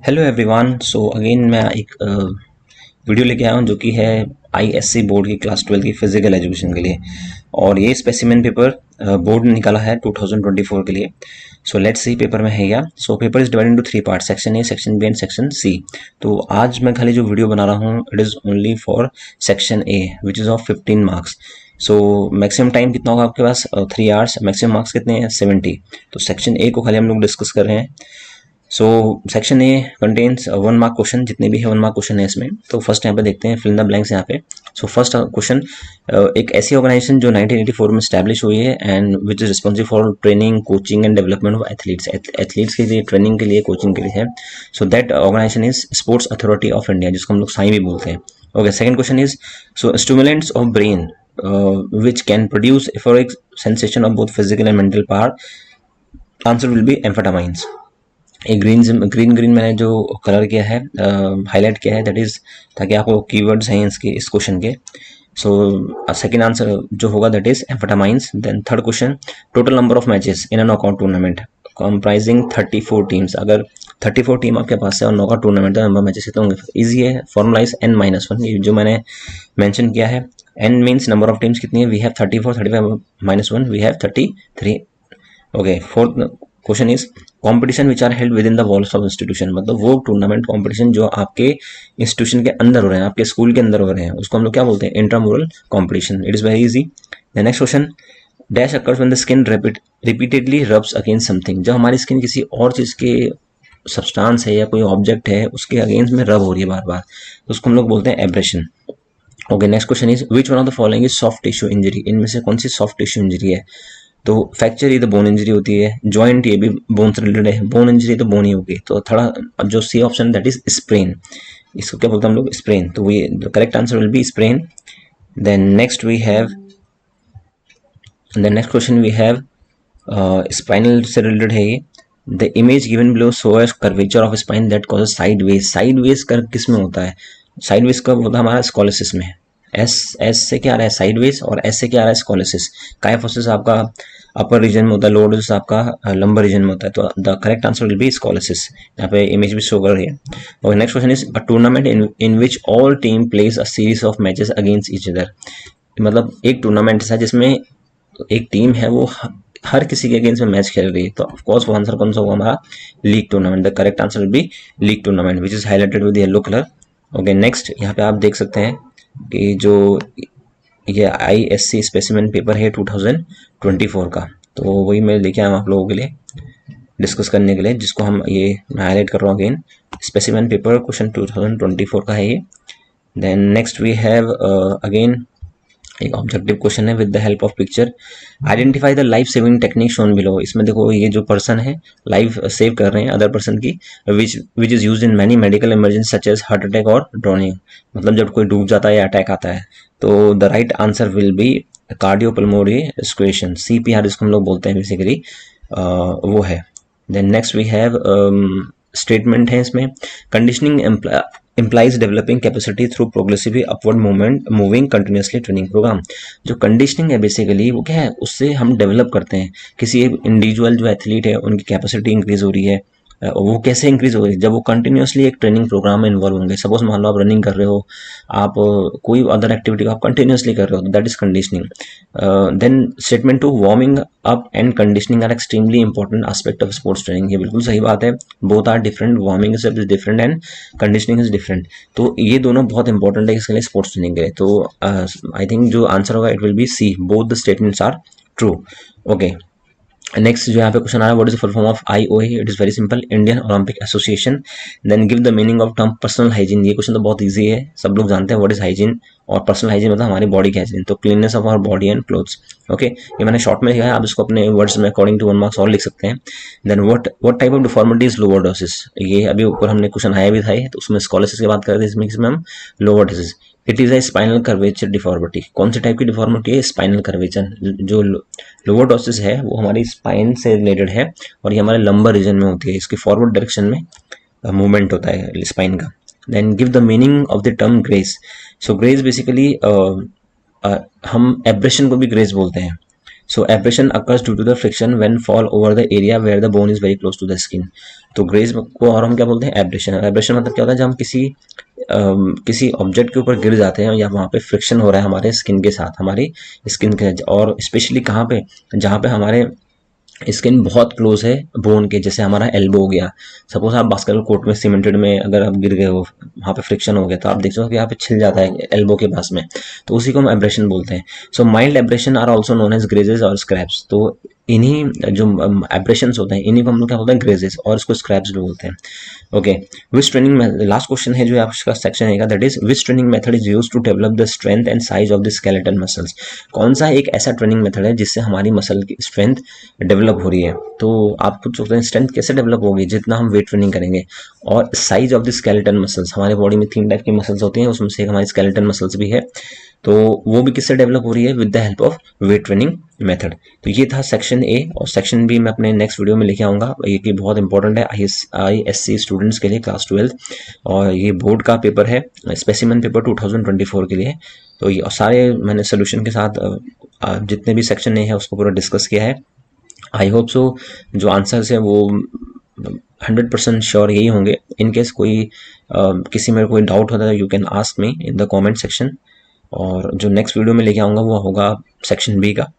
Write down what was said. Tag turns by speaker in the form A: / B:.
A: Hello everyone. So again मैं एक video लेके आया हूँ जो कि है आईएससी बोर्ड की क्लास 12 की फिजिकल एजुकेशन के लिए। और ये स्पेसिमेन पेपर बोर्ड ने निकाला है 2024 के लिए। सो लेट्स सी पेपर में है क्या। So paper is divided into 3 part, section A, section B and section C. तो आज मैं खाली जो वीडियो बना रहा हूँ it is only for section A which is of 15 marks. So maximum time कितना होगा आपके पास? 3 आवर्स। मैक्सिमम मार्क्स कितने हैं? 70। तो सेक्शन ए को खाली हम लोग डिस्कस कर रहे हैं। So section A contains 1 mark question, जितने भी है 1 मार्क क्वेश्चन है इसमें। तो फर्स्ट यहाँ पे देखते हैं, फिल इन द ब्लैंक्स यहाँ पे। सो फर्स्ट क्वेश्चन, एक ऐसी ऑर्गेनाइजेशन जो 1984 में स्टैब्लिश हुई है and which is responsible for training, coaching and development of athletes. Athletes के लिए, ट्रेनिंग के लिए, कोचिंग के लिए है। So that organisation is Sports Authority of India, जिसको हम लोग साई भी बोलते हैं। Okay, second question is, so stimulants of brain which can produce euphoric sensation of both physical and mental power. Answer will be amphetamines. एक green मैंने जो colour किया है, हाईलाइट किया है, दैट इज ताकि आपको कीवर्ड्स हैं इसके, इस क्वेश्चन के। सो सेकंड आंसर जो होगा that is amphetamines. Then third question, total number of matches in a knockout tournament comprising 34 teams. अगर 34 टीम आपके पास है और नॉकआउट टूर्नामेंट का नंबर मैचेस कितने होंगे? इजी है, फॉर्मुलाइज n-1, ये जो मैंने मेंशन किया है। n means number of teams कितनी है? We have 34, 35 -1 we have 33। Okay, fourth question is, competition which are held with in the walls of institution. मतलब वो टूर्नामेंट कॉम्पिटिशन जो आपके इंस्टीट्यूशन के अंदर हो रहे हैं, आपके स्कूल के अंदर हो रहे हैं, उसको हम लोग क्या बोलते हैं? Intramural competition. It is very easy. The next question, dash occurs when the skin repeatedly rubs against something. जब हमारी स्किन किसी और चीज के सब्सटेंस है या कोई ऑब्जेक्ट है उसके अगेंस्ट में रब हो रही है बार बार, तो उसको हम लोग बोलते हैं abrasion. Okay, next question is, which one of the following is soft tissue injury. इनमें से कौन सी सॉफ्ट टिश्यू इंजरी है? तो फ्रैक्चर ये तो बोन इंजरी होती है, जॉइंट ये भी बोन से रिलेटेड है, बोन इंजरी तो बोन ही होगी। तो थोड़ा अब जो C option that is sprain, इसको क्या बोलते हैं हम लोग? स्प्रेन। तो ये the correct answer will be sprain. Then next we have, the next question we have spinal से रिलेटेड है ये। The image given below shows curvature of spine that causes sideways. Sideways curve किस में होता है? Sideways curve होता है हमारा स्कॉलिसिस में। एस से क्या आ रहा है? साइडवेज, और एस से क्या आ रहा है? स्कॉलिसिस। काइफोसिस आपका अपर रीजन में होता है, लोअर रीजन आपका लंबर रीजन में होता है। तो the correct answer will be scoliosis. यहाँ पे इमेज भी शो कर रही है। और next question is, a tournament in which all team plays a series of matches against each other. मतलब एक टूर्नामेंट है जिसमें एक टीम है वो हर किसी के अगेंस्ट में मैच खेल रही है। तो ऑफकोर्स वो आंसर कौन सा होगा हमारा? League tournament. The correct answer will B league tournament which is highlighted with yellow colour. Okay, next यहाँ पे आप देख सकते हैं कि जो ये आईएससी स्पेसिमेन पेपर है 2024 का, तो वही मैं लेके आया हूँ आप लोगों के लिए डिस्कस करने के लिए, जिसको हम ये मैं हाईलाइट कर रहा हूँ अगेन। स्पेसिमेन पेपर क्वेश्चन 2024 का है ये। Then next we have again एक ऑब्जेक्टिव क्वेश्चन है with the help of picture. Identify the life saving technique shown below. इसमें देखो ये जो पर्सन है लाइफ सेव कर रहे हैं अदर पर्सन की, which is use in many medical emergency such as heart attack और ड्रोनिंग। मतलब जब कोई डूब जाता है या अटैक आता है, तो the right answer will be cardiopulmonary respiration, CPR जिसको हम लोग बोलते हैं बेसिकली, वो है। Then next we have statement है इसमें, conditioning implies developing capacity through progressively upward movement moving continuously training program। जो कंडीशनिंग है बेसिकली वो क्या है? उससे हम डेवलप करते हैं किसी एक इंडिविजुअल जो एथलीट है उनकी कैपेसिटी इंक्रीज हो रही है। वो कैसे इंक्रीज हो रही है? जब वो कंटिन्यूसली एक ट्रेनिंग प्रोग्राम में इन्वॉल्व होंगे। सपोज मान लो आप रनिंग कर रहे हो, आप कोई अदर एक्टिविटी आप कंटिन्यूसली कर रहे हो, that is conditioning. Then statement two, warming up and conditioning are extremely important aspect of sports training. ये बिल्कुल सही बात है, both are different, warming is different and conditioning is different. तो ये दोनों बहुत इंपॉर्टेंट है इसके लिए, स्पोर्ट्स ट्रेनिंग के लिए। तो आई थिंक जो आंसर होगा it will be C, both the statements are true. Okay, next जो यहाँ पे क्वेश्चन आ रहा है, what is the full form of IOA? It is very simple, Indian Olympic Association. Then give the meaning of term personal hygiene. ये question तो बहुत easy है, सब लोग जानते हैं व्हाट इज हाइजीन। और पर्सनल हाइजीन मतलब हमारी बॉडी की हाइजीन, तो cleanness of our body and clothes. Okay, ये मैंने शॉर्ट में लिखा है, आप इसको अपने वर्ड्स में अकॉर्डिंग टू 1 मार्क्स और लिख सकते हैं। Then what type of deformity is lordosis. ये अभी ऊपर हमने क्वेश्चन आया भी था, तो उसमें स्कॉलरशिप की बात कर रहे थे, इसमें हम lordosis. It is a spinal curvature deformity. कौन से टाइप की डिफॉर्मिटी है? Spinal curvature. जो लोवर्डोसिस है वो हमारी स्पाइन से रिलेटेड है और ये हमारे लंबर रीजन में होती है, इसकी फॉरवर्ड डायरेक्शन में मूवमेंट होता है स्पाइन का। Then give the meaning of the term graze. So graze basically हम एब्रेशन को भी ग्रेस बोलते हैं। So abrasion occurs due to the friction when fall over the area where the bone is very close to the skin. तो graze को और हम क्या बोलते हैं, एब्रेशन। एब्रेशन मतलब क्या होता है, जब हम किसी ऑब्जेक्ट के ऊपर गिर जाते हैं या वहाँ पे फ्रिक्शन हो रहा है हमारे स्किन के साथ, हमारी स्किन के, और स्पेशली कहाँ पे, जहाँ पे हमारे स्किन बहुत क्लोज है बोन के, जैसे हमारा एल्बो हो गया। सपोज आप बास्केटबॉल कोर्ट में सीमेंटेड में अगर आप गिर गए हो, वहाँ पे फ्रिक्शन हो गया, तो आप देख सकते हो कि यहाँ पे छिल जाता है एल्बो के पास में, तो उसी को हम एब्रेशन बोलते हैं। So mild abrasion are also known as grazes और स्क्रैप्स। तो इन्हीं जो एब्रेशंस होते हैं, इन्हीं को हम लोग क्या बोलते हैं, ग्रेजेस, और इसको स्क्रैप्स भी बोलते हैं। Okay, which training, last question है जो आपका सेक्शन है, that is which training method is used to develop the strength and size of the skeleton muscles. कौन सा एक ऐसा ट्रेनिंग मेथड है जिससे हमारी मसल की स्ट्रेंथ डेवलप हो रही है। तो आप पूछ सकते हैं स्ट्रेंथ कैसे डेवलप होगी, जितना हम वेट ट्रेनिंग करेंगे। और size of the skeleton muscles, हमारे बॉडी में 3 टाइप की मसल्स होती हैं, उसमें से एक हमारी स्केलेटन मसल्स भी है, तो वो भी किससे डेवलप हो रही है, with the help of weight training method. तो ये था सेक्शन ए, और सेक्शन बी मैं अपने नेक्स्ट वीडियो में लेके आऊँगा। ये कि बहुत इंपॉर्टेंट है ISC स्टूडेंट्स के लिए, क्लास 12, और ये बोर्ड का पेपर है, स्पेसिमेन पेपर 2024 के लिए। तो ये सारे मैंने सोल्यूशन के साथ जितने भी सेक्शन ए है उसको पूरा डिस्कस किया है। आई होप सो जो आंसर्स है वो 100% श्योर यही होंगे। इन केस कोई किसी में कोई डाउट होता है, you can ask me in the comment section. और जो नेक्स्ट वीडियो में लेके आऊँगा वो होगा सेक्शन बी का।